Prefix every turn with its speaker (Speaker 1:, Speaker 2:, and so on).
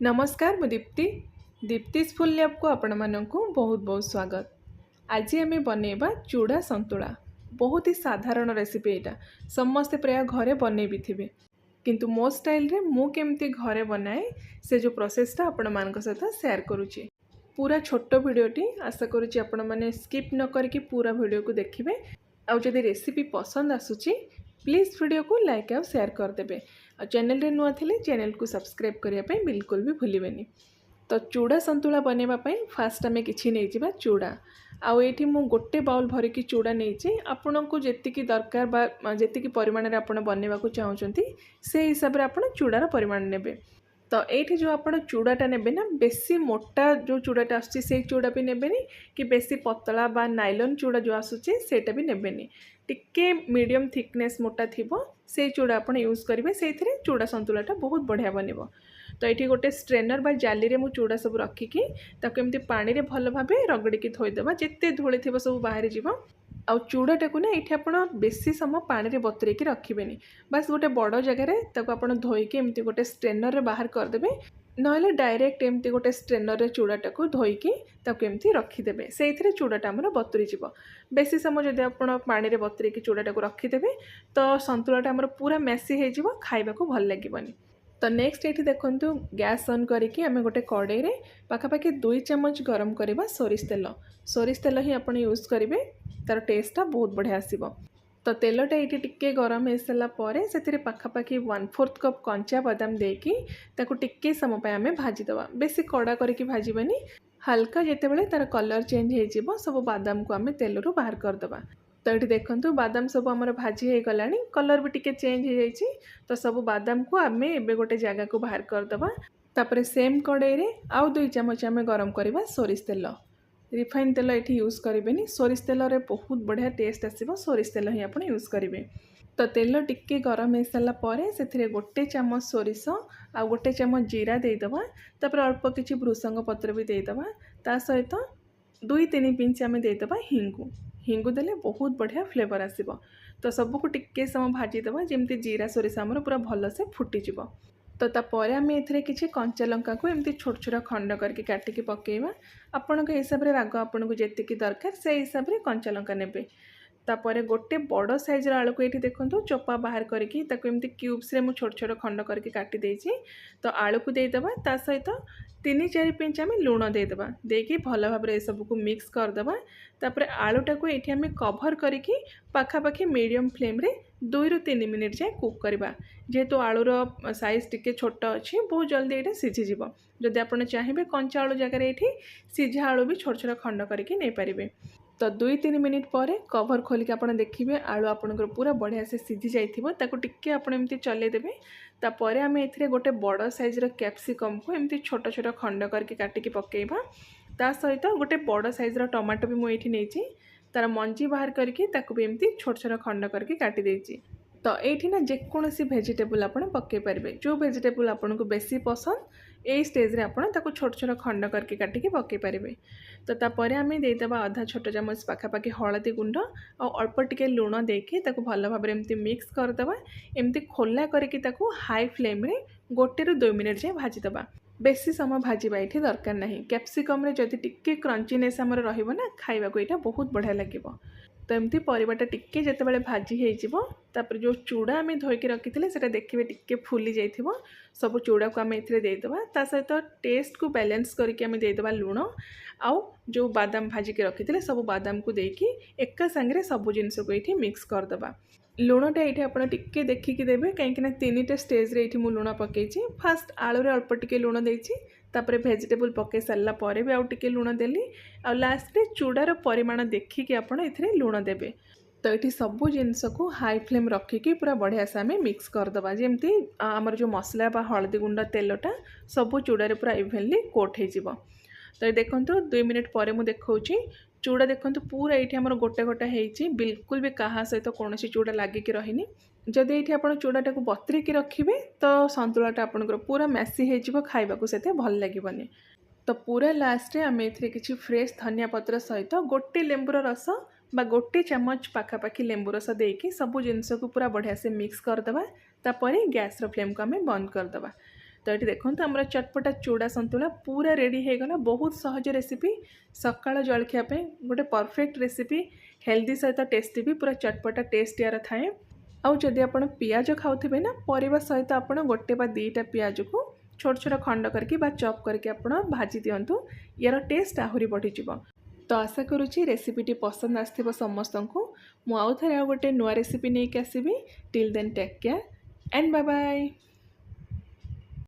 Speaker 1: नमस्कार मु Deepti दीप्तिस full lab को आपण मानकु बहुत बहुत स्वागत। आज आम बनैबा चूड़ा संतुला। बहुत ही साधारण रेसिपी एटा समस्ते प्राय घरे बनै भी थिबे, किंतु मो स्टाइल रे मु केमती घरे बनाए से जो प्रोसेसटा आपण मानक सहित शेयर करूची। पूरा छोट वीडियोटी आशा करूची आपण माने स्किप न करके पूरा वीडियो को देखिबे। आउ जदि रेसिपी पसंद आसुची प्लीज वीडियो को लाइक और शेयर कर देबे। आ चैनल रे नुआ थिले चैनल को सब्सक्राइब करिया पे बिल्कुल भी भूलिबेनी। तो चूड़ा संतुला बनेबा पई फास्ट आमे किछि नै जिबा चूड़ा। आउ एठी मु गोटे बाउल भरि की चूड़ा नै छि। आपन को जेतिकी दरकार बा जेतिकी परिमाण रे आपन बनेबा को चाहउचंती से हिसाब रे आपन चूड़ार परिमाण नेबे। तो ये जो आप चूड़ाटा ने ना बेसी मोटा जो चूड़ाटा आसुची से चूड़ा भी नेबेनी कि बेसी पतला बा नाइलन चूड़ा जो आसुची सेटा भी नेबेनी। टिके मीडियम थिकनेस मोटा थिबो से चूड़ा आपण यूज करेंगे से चूड़ा संतुलाटा बहुत बढ़िया बनब। तो ये गोटे स्ट्रेनर बा जाली रे मु चूड़ा सब रखिकी ताको एमती पानी रे भल भाबे रगड़ी थोईदेबा जेते धूली थिबो सब बाहर जीव। आउ चूड़ाटा को ना ये आप बेसी समय पानी रे बतुरेकी रखिबेनी। बस गोटे बड़ जगह ताको आप धोईकी एमती गोटे स्ट्रेनर रे बाहर करदेबे, नहले डायरेक्ट एमती गोटे स्ट्रेनर रे चूड़ाटा को धोईकी ताको एमती रखिदेबे। से चूड़ाटा हमर बतुरी जीव। बेसी समय जदि आप पानी रे बतुरेकी चूड़ाटा को रखिदेबे तो संतुलाटा हमर पूरा मेसी हो जीव, खाइबा को भल लागिबनी। तो नेक्स्ट ये देखो गैस ऑन करके आम गोटे कड़े रे पाखापाखि 2 चम्मच गरम करवा सोरिष तेल। सोरिष तेल ही आप यूज करेंगे, तार टेस्टा बहुत बढ़िया आसीबो। तो तेलटा ये टिके गरम हो सारापर से पाखापाखि 1/4 कप कंचा बादाम देकी ताको टिके समय आम भाजीदवा। बेसी कड़ा करके भाजबानी, हल्का जितेबाला तार कलर चेंज हो सब बादाम को आम तेलरू बाहर करदवा। तो ये देखो बादाम सब आमर भाजी हो गला, कलर भी टिके चेंज हो जाइए। तो सब बादाम को आम एबे गोटे जगह को बाहर करदवा। तापर सेम कड़े रे आउ 2 चम्मच आम गरम करवा सोरिष तेल। रिफाइन तेल ये यूज करेंगे, सोरिष तेल रे बहुत बढ़िया टेस्ट आसीबो, सोरिष तेल ही आप यूज करेंगे। तो तेल टिके गरम हो सारापर से गोटे चम्मच सोरिष आ गोटे चम्मच जीरा देदेबा। तापर अल्प किछि भृसंग पत्र भी देदेबा। ता सहित 2-3 पिंच आम देदेबा हिंगु। हिंगु देले बहुत बढ़िया फ्लेवर आसीबो। तो सबको टिके समय भाजीदेबा जेमती जीरा सोरिष आमर पूरा भल से फुटीजिब। तो तापर आम ए किसी कंचा लंका को एमती छोट छोट खंड करके काटिकी पकेबा। आपण हिसाब रे राग आपन को जेतिकी दरकार से हिसाब रे कंचा लंका नेबे। तापर गोटे बड़ साइजर आलू को ये देखो चोपा बाहर करके एमती क्यूब्स रे मु छोट छोट खंड करके काटी देछि। तो आलू को देदेबा, ता सहित 3-4 पिंच आम लुण देदेबा। देकी भल भाव ये सबको मिक्स करदेबा। तापर आलूटा को ये आम कभर करके पाखापाखि मीडियम फ्लेम रे 2-3 मिनिट जाए कुक करवा। जेहेतु आलूर साइज टिके छोट अच्छी बहुत जल्दी ये सीझीज। जदि आप चाहिए कंचा आलू जगह ये सीझा आलू भी छोट छोट खंड करके नहीं पारे। तो 2-3 मिनिट पर कभर खोलिक आप देखिए आलू आपंकर पूरा बढ़िया से सीझी जाइए। टिके आप एमती चलेदेवे। तापर आम ए गोटे बड़ साइजर कैप्सिकम को एमती छोट छोट खंड करके काटिकी पकेबा। ता सहित गोटे बड़ साइजर टमाटो भी मुझे नहीं तार मंजी बाहर करके भी एमती छोट छोट खंड करके काटी देछि। तो ये ना जेकोसी भेजिटेबल आप पकई पारे, जो भेजिटेबल आपन को बेसी पसंद यही स्टेज रे आपन ताको छोट छोट खंड करके काटिकी पकई पारे। तो तापर आम देदेबा आधा छोट चम्मच पाखापाखि हलदी गुंड और अल्प टिके लुण देके ताको भल भाव एमती मिक्स करदेबा। एमती खोला करके ताको हाई फ्लेम रे 1-2 मिनिट जाए भाजीदेबा। बेसी समय भाजवा ये दरकार नहीं। कैप्सिकम रे जदि टिके क्रंचीनेस आमर रहिबो ना खाइबा को यहाँ बहुत बढ़िया लगिबो। तो एमती परिवाटा टिके जेतेबेले भाजी हो तापर जो चूड़ा आम धोईकी रखी से देखिए टिके फुली जाइथिबो। सब चूड़ा को आम देदेबा। ता सहित टेस्ट को बैलेंस करके आम देदेबा लुण आउ जो बादाम भाजिकी रखी सब बादाम को देकी एका सांगे सब जिनस को ये मिक्स करदेबा। लुणटा ये आप टिके देखिकी देवे कहीं 3टा स्टेज रे ये लुण पकई। फास्ट आलू रे अल्प टिके लुण देछि, तापर भेजिटेबल पकई सारा पर भी आउ टिके लुण देली। आ लास्ट रे चूड़ार परिमाण देखिकी आपण एथिरे लुण देबे। तो ये सब जिनस को हाई फ्लेम रखिकी पूरा बढ़िया से आम मिक्स करदेबा जेमती आमर जो मसला बा हलदी गुंड तेलटा सब चूड़ारे पूरा इभेनली कोट हो। तो ये देखो 2 मिनिट पर मुझे देखा चूड़ा देखो पूरा ये आमर गोटे गोटे होती, बिल्कुल भी क्या सहित कौन चूड़ा लगिकी रही। जदि ये आप चूड़ाटा को बतुरेकी रखिए तो संतुलाटा आपंकर पूरा मेसी हो खाइबा को से भल लगे। तो पूरा लास्ट रे आम ए किसी फ्रेश धनिया पत्र सहित गोटे लेंबुर रस बा गोटे चम्मच पाखापाखि लेंबू रस देकी सब जिनस को पूरा बढ़िया से मिक्स करदेबा। तापर गैस फ्लेम को आम बंद करदेबा। तो ये देखो आम चटपटा चूड़ा संतुला पूरा रेडी हो गला। बहुत सहज रेसिपी सकाळ जलखिया पे गोटे परफेक्ट रेसिपी हेल्दी सहित टेस्टी भी पूरा चटपटा टेस्ट यार थाए। आउ जदि आप पियाज खाऊे ना परिवा सहित आप गोटे बा दुईटा पियाज को छोट छोट खंड करके बा चॉप करके आप भाजी दिंतु यार टेस्ट आहरी बढ़ीज। तो आशा करुँची रेसिपीटी पसंद आसथिबो समस्तन को। मु आउ थे गोटे नुआ रेसिपी नहीं आसबि। Till then take care and bye bye.